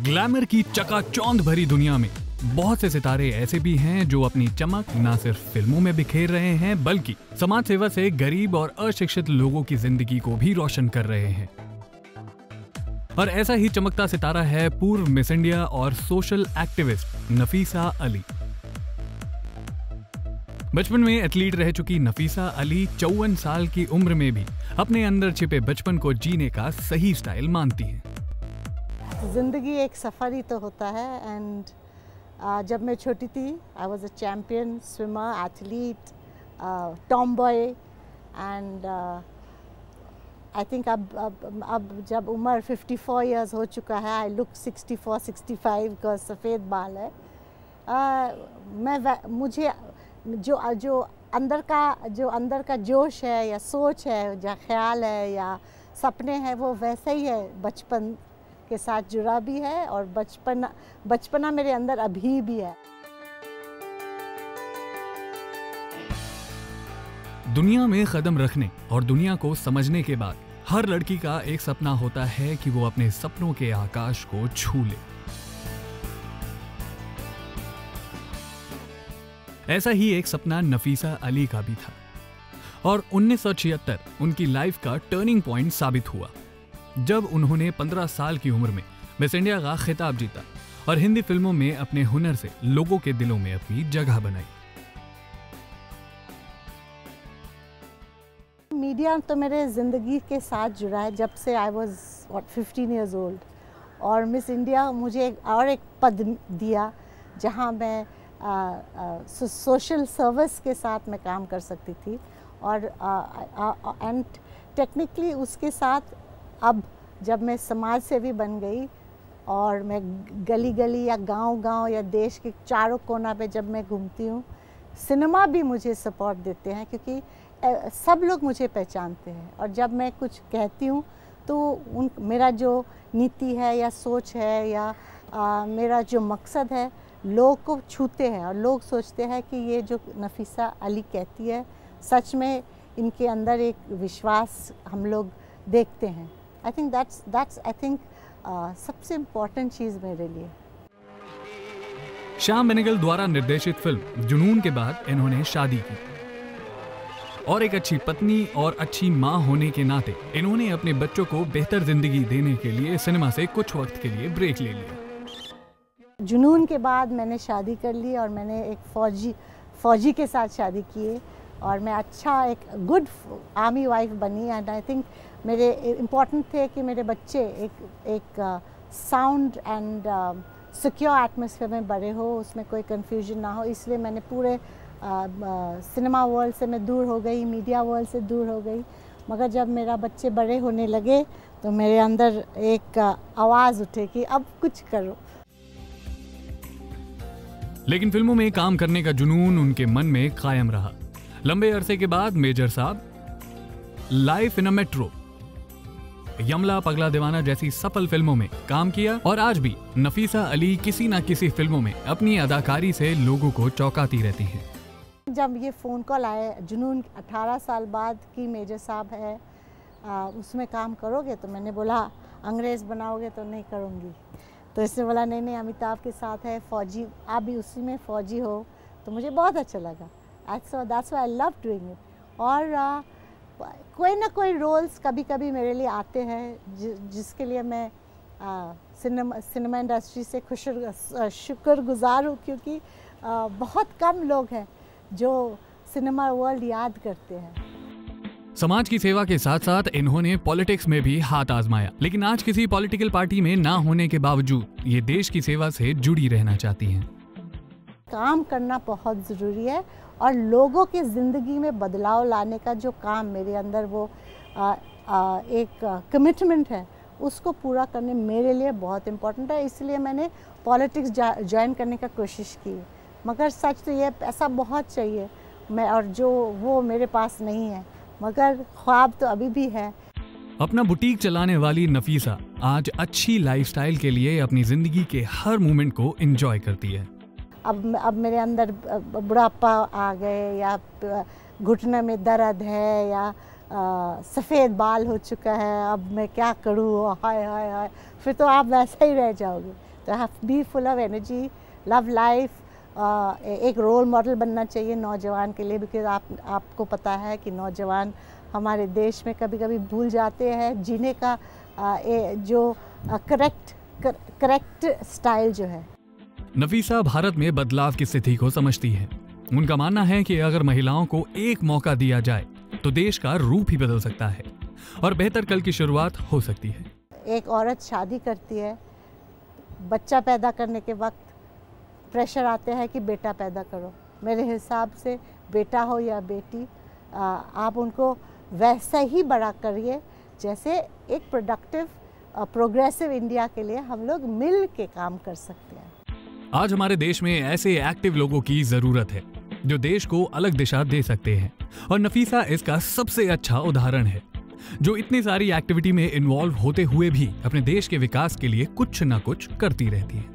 Glamour की चकाचौंध भरी दुनिया में बहुत से सितारे ऐसे भी हैं जो अपनी चमक न सिर्फ फिल्मों में बिखेर रहे हैं बल्कि समाज सेवा से गरीब और अशिक्षित लोगों की जिंदगी को भी रोशन कर रहे हैं। और ऐसा ही चमकता सितारा है पूर्व मिस इंडिया और सोशल एक्टिविस्ट नफीसा अली। बचपन में एथलीट रह चुकी नफीसा अली 54 साल की उम्र में भी अपने अंदर छिपे बचपन को जीने का सही स्टाइल मानती हैं। जिंदगी एक सफर ही तो होता है एंड जब मैं छोटी थी I was a champion swimmer, athlete, Tom boy and I think अब जब उम्र 54 इयर्स हो चुका है, आई लुक 64-65 का सफ़ेद बाल है। मुझे जो अंदर का जोश है या सोच है या ख्याल है या सपने हैं वो वैसे ही है, बचपन के साथ जुड़ा भी है और बचपना मेरे अंदर अभी भी है। दुनिया में कदम रखने और दुनिया को समझने के बाद हर लड़की का एक सपना होता है कि वो अपने सपनों के आकाश को छू ले। ऐसा ही एक सपना नफीसा अली का भी था और 1976 उनकी लाइफ का टर्निंग पॉइंट साबित हुआ जब उन्होंने 15 साल की उम्र में मिस इंडिया का खिताब जीता और हिंदी फिल्मों में अपने हुनर से लोगों के दिलों में अपनी जगह बनाई। मीडिया तो मेरे ज़िंदगी के साथ जुड़ा है जब से आई वॉज 15 ईयर्स ओल्ड और मिस इंडिया मुझे एक पद दिया जहां मैं सोशल सर्विस के साथ मैं काम कर सकती थी और एंड टेक्निकली उसके साथ अब जब मैं समाज सेवी बन गई और मैं गली गली या गांव या देश के चारों कोना पे जब मैं घूमती हूँ, सिनेमा भी मुझे सपोर्ट देते हैं क्योंकि सब लोग मुझे पहचानते हैं और जब मैं कुछ कहती हूँ तो मेरा जो नीति है या सोच है या मेरा जो मकसद है लोग को छूते हैं और लोग सोचते हैं कि ये जो नफीसा अली कहती है सच में इनके अंदर एक विश्वास हम लोग देखते हैं। आई थिंक दैट्स सबसे इम्पोर्टेंट चीज़ मेरे लिए। श्याम बेनेगल द्वारा निर्देशित फिल्म जुनून के बाद इन्होंने शादी की और एक अच्छी पत्नी और अच्छी मां होने के नाते इन्होंने अपने बच्चों को बेहतर जिंदगी देने के लिए सिनेमा से कुछ वक्त के लिए ब्रेक ले लिया। जुनून के बाद मैंने शादी कर ली और मैंने एक फौजी के साथ शादी की और मैं एक गुड आर्मी वाइफ बनी एंड आई थिंक मेरे इम्पॉर्टेंट थे कि मेरे बच्चे एक साउंड एंड सिक्योर एटमॉस्फेयर में बड़े हो, उसमें कोई कंफ्यूजन ना हो, इसलिए मैंने पूरे सिनेमा वर्ल्ड से मैं दूर हो गई, मीडिया वर्ल्ड से दूर हो गई। मगर जब मेरा बच्चे बड़े होने लगे तो मेरे अंदर एक आवाज़ उठे कि अब कुछ करो। लेकिन फिल्मों में काम करने का जुनून उनके मन में कायम रहा। लंबे अरसे के बाद मेजर साहब, लाइफ इन अ मेट्रो, यमला, पगला दीवाना जैसी सफल फिल्मों में काम किया और आज भी नफीसा अली किसी न किसी फिल्मों में अपनी अदाकारी से लोगों को चौंकाती रहती हैं। जब ये फ़ोन कॉल आया जुनून 18 साल बाद की मेजर साहब है उसमें काम करोगे, तो मैंने बोला अंग्रेज़ बनाओगे तो नहीं करूँगी। तो इसने बोला नहीं अमिताभ के साथ है फौजी, आप भी उसी में फौजी हो, तो मुझे बहुत अच्छा लगा। That's why I love doing it. और कोई ना कोई रोल्स कभी कभी मेरे लिए आते हैं जिसके लिए मैं सिनेमा इंडस्ट्री से शुक्रगुजार हूँ क्योंकि बहुत कम लोग हैं जो सिनेमा वर्ल्ड याद करते हैं। समाज की सेवा के साथ साथ इन्होंने पॉलिटिक्स में भी हाथ आजमाया, लेकिन आज किसी पॉलिटिकल पार्टी में ना होने के बावजूद ये देश की सेवा से जुड़ी रहना चाहती हैं। काम करना बहुत ज़रूरी है और लोगों की ज़िंदगी में बदलाव लाने का जो काम मेरे अंदर वो एक कमिटमेंट है उसको पूरा करने मेरे लिए बहुत इम्पोर्टेंट है, इसलिए मैंने पॉलिटिक्स ज्वाइन करने का कोशिश की। मगर सच तो ये पैसा बहुत चाहिए और जो वो मेरे पास नहीं है, मगर ख्वाब तो अभी भी है। अपना बुटीक चलाने वाली नफीसा आज अच्छी लाइफस्टाइल के लिए अपनी जिंदगी के हर मोमेंट को एंजॉय करती है। अब मेरे अंदर बुढ़ापा आ गए या घुटने में दर्द है या सफ़ेद बाल हो चुका है, अब मैं क्या करूँ, हाय हाय हाय, फिर तो आप वैसा ही रह जाओगे। तो have be full of energy, love life. एक रोल मॉडल बनना चाहिए नौजवान के लिए, बिकॉज आपको पता है कि नौजवान हमारे देश में कभी कभी भूल जाते हैं जीने का जो करेक्ट स्टाइल जो है। नफीसा भारत में बदलाव की स्थिति को समझती है। उनका मानना है कि अगर महिलाओं को एक मौका दिया जाए तो देश का रूप ही बदल सकता है और बेहतर कल की शुरुआत हो सकती है। एक औरत शादी करती है, बच्चा पैदा करने के वक्त प्रेशर आते हैं कि बेटा पैदा करो। मेरे हिसाब से बेटा हो या बेटी, आप उनको वैसा ही बड़ा करिए जैसे एक प्रोडक्टिव प्रोग्रेसिव इंडिया के लिए हम लोग मिल के काम कर सकते हैं। आज हमारे देश में ऐसे एक्टिव लोगों की जरूरत है जो देश को अलग दिशा दे सकते हैं, और नफीसा इसका सबसे अच्छा उदाहरण है, जो इतनी सारी एक्टिविटी में इन्वॉल्व होते हुए भी अपने देश के विकास के लिए कुछ ना कुछ करती रहती है।